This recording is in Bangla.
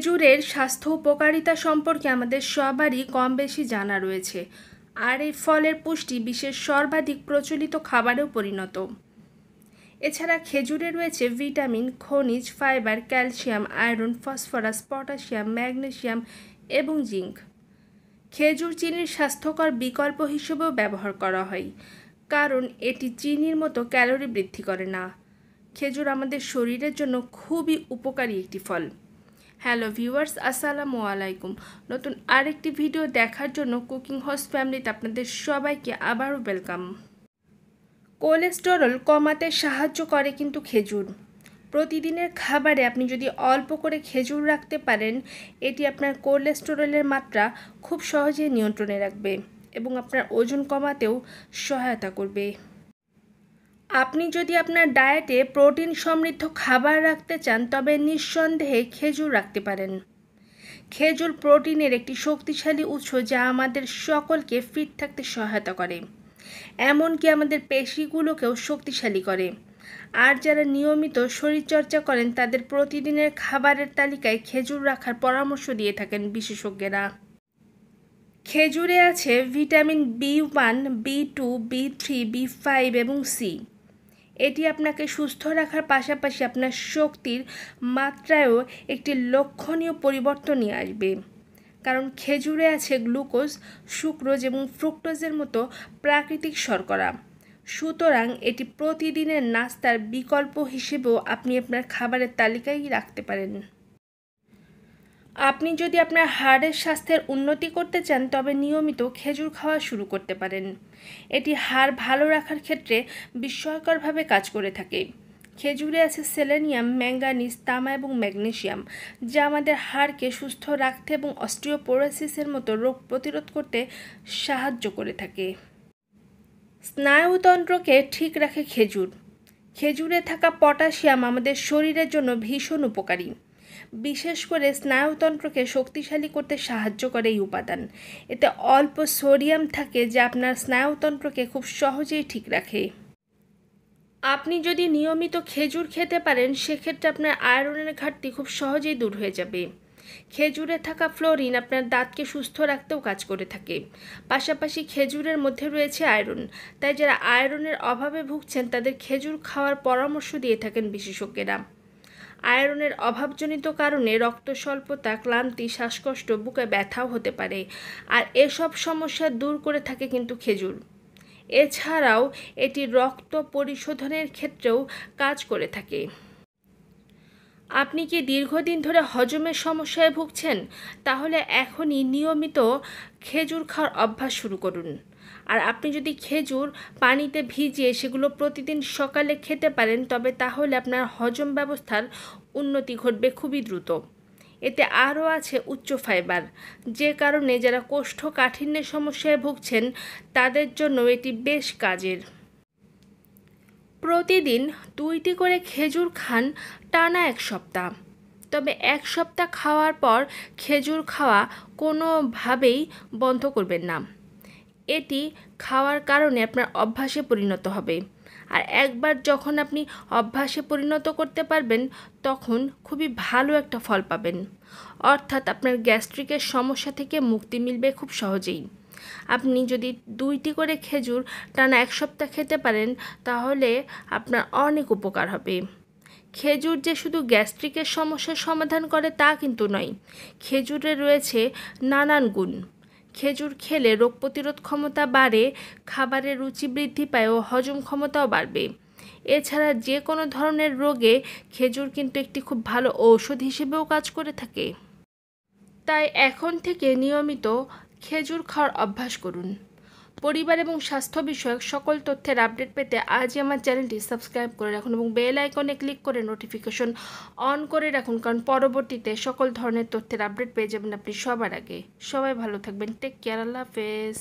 খেজুরের স্বাস্থ্য উপকারিতা সম্পর্কে আমাদের সবারই কম বেশি জানা রয়েছে, আর এই ফলের পুষ্টি বিশ্বের সর্বাধিক প্রচলিত খাবারেও পরিণত। এছাড়া খেজুরে রয়েছে ভিটামিন, খনিজ, fibre, calcium, iron, phosphorus, potassium, magnesium এবং জিঙ্ক। খেজুর চিনির স্বাস্থ্যকর বিকল্প হিসেবেও ব্যবহার করা হয়, কারণ এটি চিনির মতো ক্যালোরি বৃদ্ধি করে না। খেজুর আমাদের শরীরের জন্য খুবই উপকারী একটি ফল। হ্যালো ভিউয়ার্স, আসসালামু আলাইকুম। নতুন আরেকটি ভিডিও দেখার জন্য কুকিং হাউস ফ্যামিলিতে আপনাদের সবাইকে আবারও ওয়েলকাম। কোলেস্টেরল কমাতে সাহায্য করে কিন্তু খেজুর। প্রতিদিনের খাবারে আপনি যদি অল্প করে খেজুর রাখতে পারেন, এটি আপনার কোলেস্টেরলের মাত্রা খুব সহজেই নিয়ন্ত্রণে রাখবে এবং আপনার ওজন কমাতেও সহায়তা করবে। আপনি যদি আপনার ডায়েটে প্রোটিন সমৃদ্ধ খাবার রাখতে চান, তবে নিঃসন্দেহে খেজুর রাখতে পারেন। খেজুর প্রোটিনের একটি শক্তিশালী উৎস, যা আমাদের সকলকে ফিট থাকতে সহায়তা করে, এমনকি আমাদের পেশিগুলোকেও শক্তিশালী করে। আর যারা নিয়মিত শরীরচর্চা করেন, তাদের প্রতিদিনের খাবারের তালিকায় খেজুর রাখার পরামর্শ দিয়ে থাকেন বিশেষজ্ঞরা। খেজুরে আছে vitamin B1, B2, B3, B5 এবং সি। এটি আপনাকে সুস্থ রাখার পাশাপাশি আপনার শক্তির মাত্রায়ও একটি লক্ষণীয় পরিবর্তন নিয়ে আসবে, কারণ খেজুরে আছে গ্লুকোজ, সুক্রোজ এবং ফ্রুক্টোজের মতো প্রাকৃতিক শর্করা। সুতরাং এটি প্রতিদিনের নাস্তার বিকল্প হিসেবেও আপনি আপনার খাবারের তালিকায় রাখতে পারেন। আপনি যদি আপনার হাড়ের স্বাস্থ্যের উন্নতি করতে চান, তবে নিয়মিত খেজুর খাওয়া শুরু করতে পারেন। এটি হাড় ভালো রাখার ক্ষেত্রে বিস্ময়করভাবে কাজ করে থাকে। খেজুরে আছে সেলেনিয়াম, ম্যাঙ্গানিজ, তামা এবং ম্যাগনেসিয়াম, যা আমাদের হাড়কে সুস্থ রাখতে এবং অস্টিওপোরোসিসের মতো রোগ প্রতিরোধ করতে সাহায্য করে থাকে। স্নায়ুতন্ত্রকে ঠিক রাখে খেজুর। খেজুরে থাকা পটাশিয়াম আমাদের শরীরের জন্য ভীষণ উপকারী। বিশেষ করে স্নায়ুতন্ত্রকে শক্তিশালী করতে সাহায্য করে এই উপাদান। এতে অল্প সোডিয়াম থাকে, যা আপনার স্নায়ুতন্ত্রকে খুব সহজেই ঠিক রাখে। আপনি যদি নিয়মিত খেজুর খেতে পারেন, সেক্ষেত্রে আপনার আয়রনের ঘাটতি খুব সহজেই দূর হয়ে যাবে। খেজুরে থাকা ফ্লোরিন আপনার দাঁতকে সুস্থ রাখতেও কাজ করে থাকে। পাশাপাশি খেজুরের মধ্যে রয়েছে আয়রন, তাই যারা আয়রনের অভাবে ভুগছেন, তাদের খেজুর খাওয়ার পরামর্শ দিয়ে থাকেন বিশেষজ্ঞরা। আয়রনের অভাবজনিত কারণে রক্ত স্বল্পতা, ক্লান্তি, শ্বাসকষ্ট, বুকে ব্যথাও হতে পারে, আর এসব সমস্যা দূর করে থাকে কিন্তু খেজুর। এছাড়াও এটি রক্ত পরিশোধনের ক্ষেত্রেও কাজ করে থাকে। আপনি কি দীর্ঘদিন ধরে হজমের সমস্যায় ভুগছেন? তাহলে এখনই নিয়মিত খেজুর খাওয়ার অভ্যাস শুরু করুন। আর আপনি যদি খেজুর পানিতে ভিজিয়ে সেগুলো প্রতিদিন সকালে খেতে পারেন, তবে তাহলে আপনার হজম ব্যবস্থার উন্নতি ঘটবে খুবই দ্রুত। এতে আরও আছে উচ্চ ফাইবার, যে কারণে যারা কোষ্ঠকাঠিন্যের সমস্যায় ভুগছেন, তাদের জন্য এটি বেশ কাজের। প্রতিদিন 2টি করে খেজুর খান টানা 1 সপ্তাহ। তবে 1 সপ্তাহ খাওয়ার পর খেজুর খাওয়া কোনোভাবেই বন্ধ করবেন না। এটি খাওয়ার কারণে আপনার অভ্যাসে পরিণত হবে, আর একবার যখন আপনি অভ্যাসে পরিণত করতে পারবেন, তখন খুবই ভালো একটা ফল পাবেন। অর্থাৎ আপনার গ্যাস্ট্রিকের সমস্যা থেকে মুক্তি মিলবে খুব সহজেই। আপনি যদি 2টি করে খেজুর টানা 1 সপ্তাহ খেতে পারেন, তাহলে আপনার অনেক উপকার হবে। খেজুর যে শুধু গ্যাস্ট্রিকের সমস্যার সমাধান করে তা কিন্তু নয়। খেজুরে রয়েছে নানান গুণ। খেজুর খেলে রোগ প্রতিরোধ ক্ষমতা বাড়ে, খাবারের রুচি বৃদ্ধি পায় ও হজম ক্ষমতাও বাড়বে। এছাড়া যে কোনো ধরনের রোগে খেজুর কিন্তু একটি খুব ভালো ঔষধ হিসেবেও কাজ করে থাকে। তাই এখন থেকে নিয়মিত খেজুর খাওয়ার অভ্যাস করুন। পরিবার এবং স্বাস্থ্য বিষয়ক সকল তথ্যের আপডেট পেতে আজই আমার চ্যানেলটি সাবস্ক্রাইব করে রাখুন এবং বেল আইকনে ক্লিক করে নোটিফিকেশন অন করে রাখুন, কারণ পরবর্তীতে সকল ধরনের তথ্যের আপডেট পেয়ে যাবেন আপনি সবার আগে। সবাই ভালো থাকবেন। Take care. আল্লাহ হাফেজ।